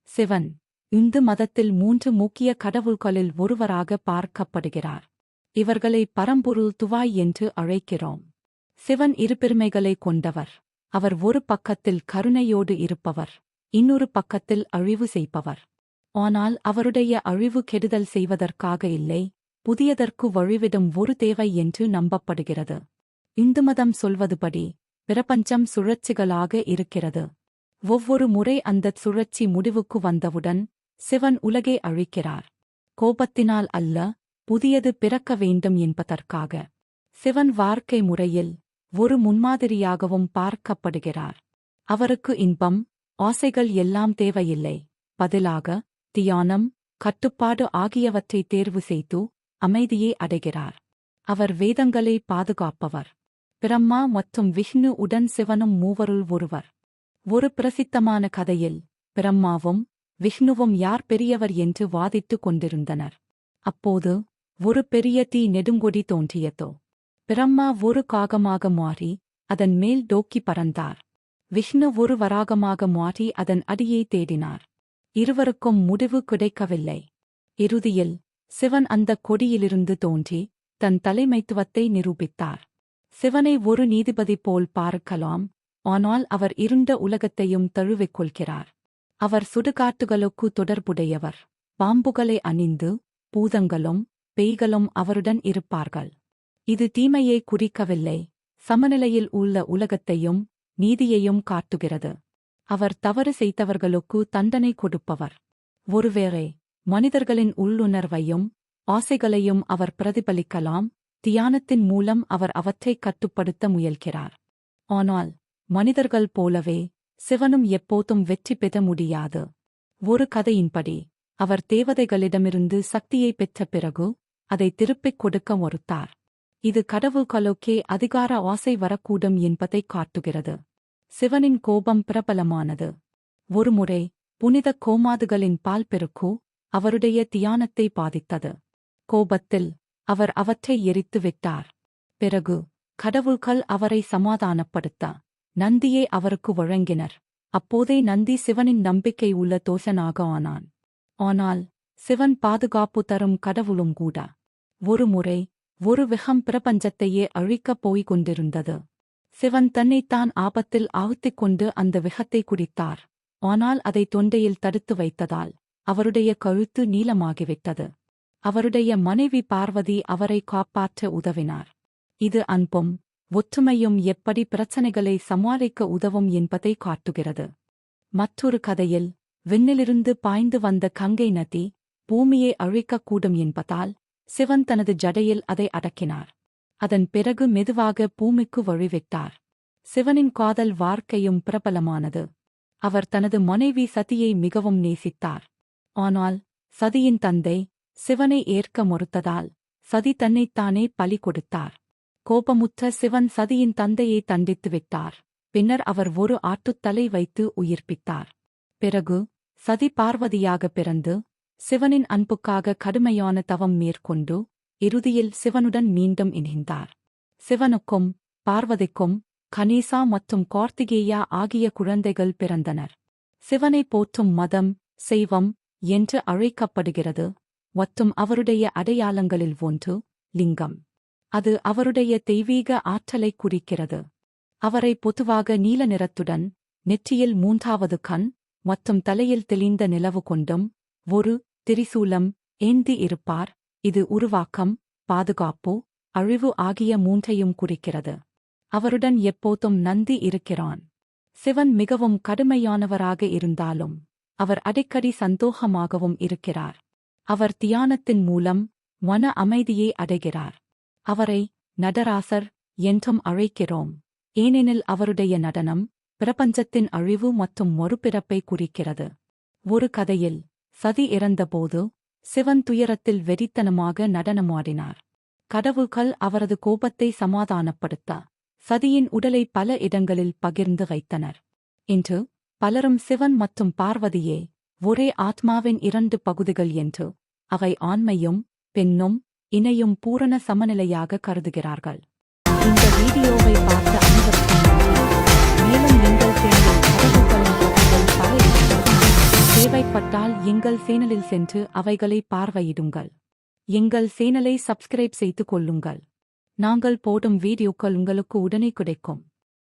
சிவன் இந்து மதத்தில் 3 முக்கிய கடவுள்களில் ஒருவராக பார்க்கப்படுகிறார். இவர்களை பரம்பொருள் துவாய் என்று அழைக்கிறோம். சிவன் இருபெருமைகளை கொண்டவர். அவர் ஒரு பக்கத்தில் கருணையோடு இருப்பவர், இன்னொரு பக்கத்தில் அழிவு செய்பவர். ஆனால் அவருடைய அழிவு கெடுதல் செய்வதற்காக இல்லை, புதியதற்கு வழிவிடும் ஒரு தேவை என்று நம்பப்படுகிறது. இந்து மதம் சொல்வதுபடி பிரபஞ்சம் சுழற்சிகளாக இருக்கிறது. ஒவ்வொரு முறை அந்தச் சுழற்சி முடிவுக்கு வந்தவுடன் சிவன் உலகை அழிக்கிறார். கோபத்தினால் அல்ல, புதியது பிறக்க வேண்டும் என்பதற்காக. சிவன் வாழ்க்கை முறையில் ஒரு முன்மாதிரியாகவும் பார்க்கப்படுகிறார். அவருக்கு இன்பம், ஆசைகள் எல்லாம் தேவையில்லை. பதிலாக தியானம், கட்டுப்பாடு ஆகியவற்றை தேர்வு செய்து அமைதியை அடைகிறார். அவர் வேதங்களை பாதுகாப்பவர். பிரம்மா மற்றும் விஷ்ணு உடன் சிவனும் மூவருள் ஒருவர். ஒரு பிரசித்தமான கதையில் பிரம்மாவும் விஷ்ணுவும் யார் பெரியவர் என்று வாதிட்டுக் கொண்டிருந்தனர். அப்போது ஒரு பெரிய தீ நெடுங்கொடி தோன்றியதோ. பிரம்மா ஒரு காகமாக மாறி அதன் மேல் டோக்கி பறந்தார். விஷ்ணு ஒரு வராகமாக மாறி அதன் அடியை தேடினார். இருவருக்கும் முடிவு கிடைக்கவில்லை. இறுதியில் சிவன் அந்தக் கொடியிலிருந்து தோன்றி தன் தலைமைத்துவத்தை நிரூபித்தார். சிவனை ஒரு நீதிபதி போல் பார்க்கலாம், ஆனால் அவர் இருண்ட உலகத்தையும் தழுவிக் கொள்கிறார். அவர் சுடுகாட்டுகளுக்கு தொடர்புடையவர். பாம்புகளை அணிந்து பூதங்களும் பேய்களும் அவருடன் இருப்பார்கள். இது தீமையை குறிக்கவில்லை, சமநிலையில் உள்ள உலகத்தையும் நீதியையும் காட்டுகிறது. அவர் தவறு செய்தவர்களுக்கு தண்டனை கொடுப்பவர். ஒருவேளை மனிதர்களின் உள்ளுணர்வையும் ஆசைகளையும் அவர் பிரதிபலிக்கலாம். தியானத்தின் மூலம் அவர் அவற்றை கட்டுப்படுத்த முயல்கிறார். ஆனால் மனிதர்கள் போலவே சிவனும் எப்போதும் வெற்றி பெற முடியாது. ஒரு கதையின்படி அவர் தேவதைகளிடமிருந்து சக்தியை பெற்ற பிறகு அதை திருப்பிக் கொடுக்க மறுத்தார். இது கடவுள்களுக்கே அதிகார ஆசை வரக்கூடும் என்பதை காட்டுகிறது. சிவனின் கோபம் பிரபலமானது. ஒருமுறை புனித கோமாதுகளின் பால் பெருக்கு அவருடைய தியானத்தை பாதித்தது. கோபத்தில் அவர் அவற்றை எரித்து விட்டார். பிறகு கடவுள்கள் அவரை சமாதானப்படுத்த நந்தியை அவருக்கு வழங்கினர். அப்போதே நந்தி சிவனின் நம்பிக்கை உள்ள தோஷனாக ஆனான். ஆனால் சிவன் பாதுகாப்பு தரும் கடவுளும் கூட. ஒருமுறை ஒரு விகம் பிரபஞ்சத்தையே அழிக்கப் போய்க் கொண்டிருந்தது. சிவன் தன்னைத்தான் ஆபத்தில் ஆழ்த்திக் கொண்டு அந்த விகத்தை குடித்தார். ஆனால் அதை தொண்டையில் தடுத்து வைத்ததால் அவருடைய கழுத்து நீளமாகிவிட்டது. அவருடைய மனைவி பார்வதி அவரை காப்பாற்ற உதவினார். இது அன்பும் ஒற்றுமையும் எப்படி பிரச்சனைகளை சமாளிக்க உதவும் என்பதை காட்டுகிறது. மற்றொரு கதையில் விண்ணிலிருந்து பாய்ந்து வந்த கங்கை நதி பூமியை அழிக்கக்கூடும் என்பதால் சிவன் தனது ஜடையில் அதை அடக்கினார். அதன் பிறகு மெதுவாக பூமிக்கு வழிவிட்டார். சிவனின் காதல் வாழ்க்கையும் பிரபலமானது. அவர் தனது மனைவி சதியை மிகவும் நேசித்தார். ஆனால் சதியின் தந்தை சிவனை ஏற்க மறுத்ததால் சதி தன்னைத்தானே பலி கொடுத்தார். கோபமுற்ற சிவன் சதியின் தந்தையை தண்டித்துவிட்டார். பின்னர் அவர் ஒரு ஆட்டுத்தலை வைத்து உயிர்ப்பித்தார். பிறகு சதி பார்வதியாக பிறந்து சிவனின் அன்புக்காக கடுமையான தவம் மேற்கொண்டு இறுதியில் சிவனுடன் மீண்டும் இணைந்தார். சிவனுக்கும் பார்வதிக்கும் கணேசா மற்றும் கார்த்திகேயா ஆகிய குழந்தைகள் பிறந்தனர். சிவனை போற்றும் மதம் சைவம் என்று அழைக்கப்படுகிறது. மற்றும் அவருடைய அடையாளங்களில் ஒன்று லிங்கம். அது அவருடைய தெய்வீக ஆற்றலை குறிக்கிறது. அவரை பொதுவாக நீல நிறத்துடன் நெற்றியில் 3வது கண் மற்றும் தலையில் தெளிந்த நிலவு கொண்டும் ஒரு திரிசூலம் ஏந்தி இருப்பார். இது உருவாக்கம், பாதுகாப்பு, அழிவு ஆகிய 3ஐயும் குறிக்கிறது. அவருடன் எப்போதும் நந்தி இருக்கிறான். சிவன் மிகவும் கடுமையானவராக இருந்தாலும் அவர் அடிக்கடி சந்தோஷமாகவும் இருக்கிறார். அவர் தியானத்தின் மூலம் மன அமைதியை அடைகிறார். அவரை நடராசர் என்றும் அழைக்கிறோம், ஏனெனில் அவருடைய நடனம் பிரபஞ்சத்தின் அழிவு மற்றும் மறுபிறப்பை குறிக்கிறது. ஒரு கதையில் சதி இறந்தபோது சிவன் துயரத்தில் வெறித்தனமாக நடனமாடினார். கடவுள்கள் அவரது கோபத்தை சமாதானப்படுத்த சதியின் உடலை பல இடங்களில் பகிர்ந்து வைத்தனர். இன்று பலரும் சிவன் மற்றும் பார்வதியே ஒரே ஆத்மாவின் 2 பகுதிகள் என்று, அவை ஆண்மையும் பெண்ணும் இணையும் பூரண சமநிலையாக கருதுகிறார்கள். இந்த வீடியோவை பார்த்த அனைவருக்கும் நன்றி. மேலும் நீங்கள் சேனலில் கடவுள்களின் கதைகள் பல இருக்கிறது. தேவைப்பட்டால் எங்கள் சேனலில் சென்று அவைகளை பார்வையிடுங்கள். எங்கள் சேனலை சப்ஸ்கிரைப் செய்து கொள்ளுங்கள். நாங்கள் போடும் வீடியோக்கள் உங்களுக்கு உடனே கிடைக்கும்.